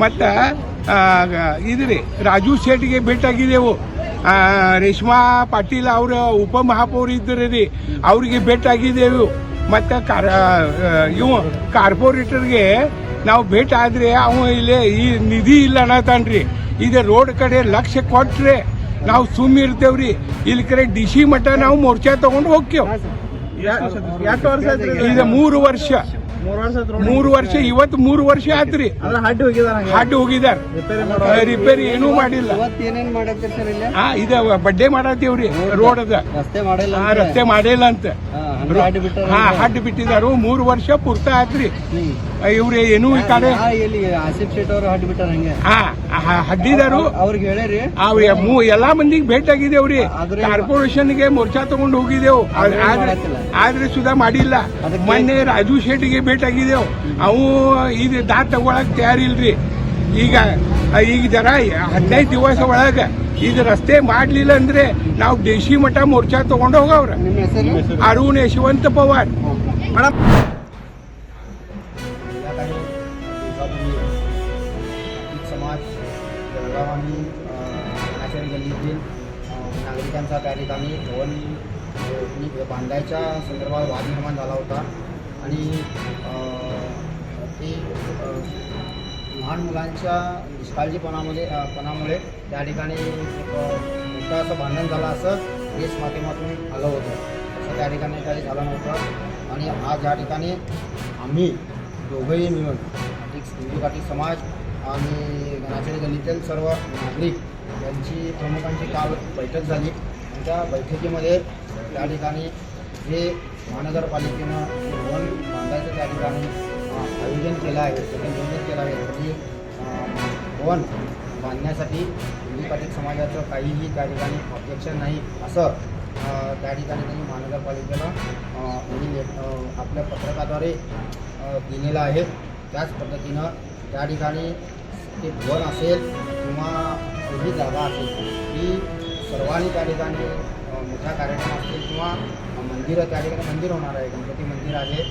ಮತ್ತು ಇದ್ರಿ ರಾಜು ಶೆಟ್ಗೆ ಭೇಟಿಯಾಗಿದ್ದೆವು. ರೇಷ್ಮಾ ಪಾಟೀಲ್ ಅವರ ಉಪಮಹಾಪೌರ ಇದ್ದರು ರೀ, ಅವ್ರಿಗೆ ಭೇಟಿಯಾಗಿದ್ದೆವು. ಮತ್ತು ಇವು ಕಾರ್ಪೊರೇಟರ್ಗೆ ನಾವು ಭೇಟಿ ಆದ್ರೆ ಅವ ಇಲ್ಲೇ ಈ ನಿಧಿ ಇಲ್ಲ ಅನ್ನತಾನ್ರಿ. ಇದು ರೋಡ್ ಕಡೆ ಲಕ್ಷ ಕೊಟ್ರೆ ನಾವು ಸುಮ್ಮಿರ್ತೇವ್ರಿ. ಇಲ್ಲಿ ಕಡೆ DC ಮಠ ನಾವು ಮೋರ್ಚಾ ತಗೊಂಡು ಹೋಗ್ತೇವೆ. ಇದು 3 ವರ್ಷ ಇವತ್ತು 3 ವರ್ಷ ಆತ್ರಿ. ಹಡ್ಡು ಹೋಗಿದಾರ, ರಿಪೇರಿ ಏನೂ ಮಾಡಿಲ್ಲ. ಇದ ಬಡ್ಡೆ ಮಾಡತ್ತೇವ್ರಿ. ರೋಡ್ ಅದ ರಸ್ತೆ ಮಾಡಿಲ್ಲ ಅಂತ ಹಡ್ಡು ಬಿಟ್ಟಿದಾರು. 3 ವರ್ಷ ಪೂರ್ತ ಆತ್ರಿ. ಇವ್ರಿ ಏನೂ ಈ ಕಡೆ ಹಡ್ಡಿದಾರು. ಎಲ್ಲಾ ಮಂದಿಗೆ ಭೇಟಿ ಆಗಿದ್ದೇವ್ರಿ. ಕಾರ್ಪೊರೇಷನ್ಗೆ ಮೋರ್ಚಾ ತಗೊಂಡು ಹೋಗಿದ್ದೇವು, ಆದ್ರೆ ಸುಧಾ ಮಾಡಿಲ್ಲ. ಮೊನ್ನೆ ರಾಜು ಶೆಟ್ಟಿಗೆ ಭೇಟಿ ಆಗಿದ್ದೇವು. ಅವು ಇದು ದಾಟ್ ತಗೊಳಕ್ ತಯಾರಿಲ್ರಿ. ಈಗ ಜರ 15 ದಿವಸ ಒಳಗ ಇದು ರಸ್ತೆ ಮಾಡ್ಲಿಲ್ಲ ಅಂದ್ರೆ ನಾವು DC ಮಠ ಮೋರ್ಚಾ ತಗೊಂಡು ಹೋಗವ್ರ. ಅರುಣ್ ಯಶವಂತ ಪವಾರ್ ಮೇಡಮ್. समाज जळगाव आणि आचारी गल्लीतील नागरिकांचा त्या ठिकाणी भवन बांधायच्या संदर्भात वाद निर्माण झाला होता. आणि ते लहान मुलांच्या निष्काळजीपणामुळे त्या ठिकाणी एक मोठं असं भांडण झालं असं केस माध्यमातून आलं होतं. असं त्या ठिकाणी काही झालं नव्हतं. आणि आज या ठिकाणी आम्ही दोघंही मिळून हिंदू घाटी समाज आणि गणाचारी गल्लीतील सर्व नागरिक यांची प्रमुखांची काल बैठक झाली. आणि त्या बैठकीमध्ये त्या ठिकाणी जे महानगरपालिकेनं भवन बांधायचं त्या ठिकाणी आयोजन केलं आहे, नियोजन केलं आहे. तरी भवन बांधण्यासाठी हिंदू घाटी समाजाचं काहीही त्या ठिकाणी ऑब्जेक्शन नाही असं त्या ठिकाणी त्यांनी महानगरपालिकेला आपल्या पत्रकाद्वारे दिलेलं आहे. त्याच पद्धतीनं त्या ठिकाणी ते भवन असेल किंवा ही जागा असेल ही सर्वांनी त्या ठिकाणी मोठा कार्यक्रम असेल किंवा मंदिर त्या ठिकाणी मंदिर होणार आहे, गणपती मंदिर आहे,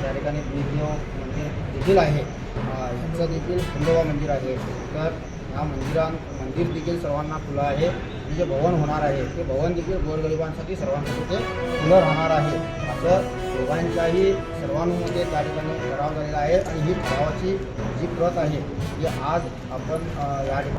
त्या ठिकाणी भीमदेव मंदिर देखील आहे, ह्याचं देखील खंडोबा मंदिर आहे. तर ह्या मंदिर देखील सर्वांना खुलं आहे. जे भवन होणार आहे ते भवन देखील गोरगरिबांसाठी सर्वांसाठी ते खुलं राहणार आहे असं दोघांच्याही सर्वांमध्ये त्या ठिकाणी ठराव झालेला आहे. आणि ही ठरावाची जी प्रत आहे ही आज आपण या ठिकाणी